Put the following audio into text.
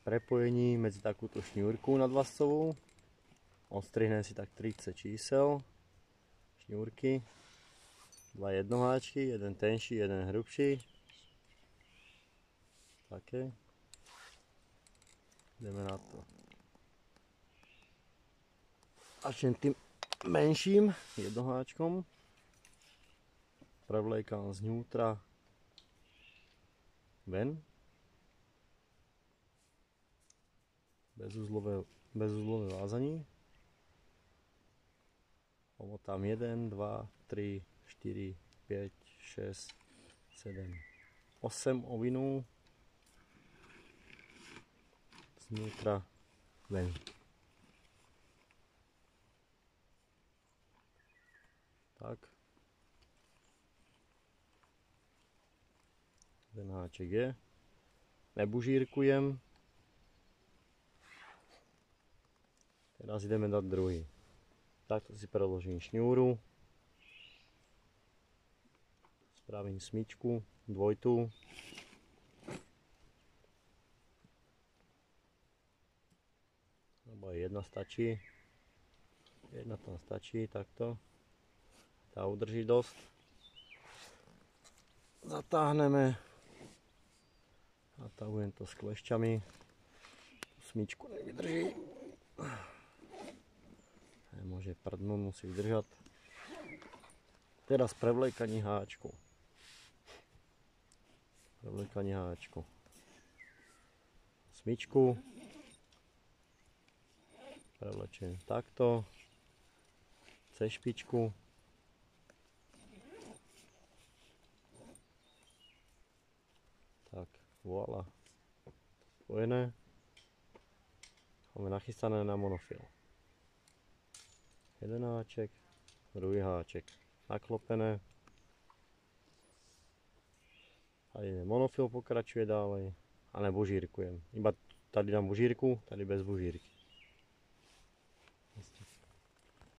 prepojení medzi takúto šňúrku nadvlascovú. Odstrihnem si tak 30 čísel šňúrky, dva jednoháčky, jeden tenší, jeden hrubší. Také. Ideme na to. Začnem tým menším jednoháčkom. Prevliekam znútra ven. Bezuzlové vázanie. Omotám 1, 2, 3, 4, 5, 6, 7, 8 ovinú. Znútra ven. Tak. Ten háček je. Nebužírkujem. Teraz ideme dať druhý. Takto si preložím šňúru. Spravím smyčku, dvojitú. Alebo jedna stačí. Jedna tam stačí, takto. Tá udrží dosť. Zatáhneme. Natahujem to s klešťami. Smyčku nevydrží. Môže prdnúť, musí vydržať. Teraz prevliekanie háčku. Prevliekanie háčku. Smyčku. Prevlečiem takto. Cez špičku. Tak, voilà. Spojené. Máme nachystané na monofil. Jeden háček, druhý háček. Naklopené. A jeden monofil pokračuje ďalej. A nebužírkujem. Iba tady dám bužírku, tady bez bužírky.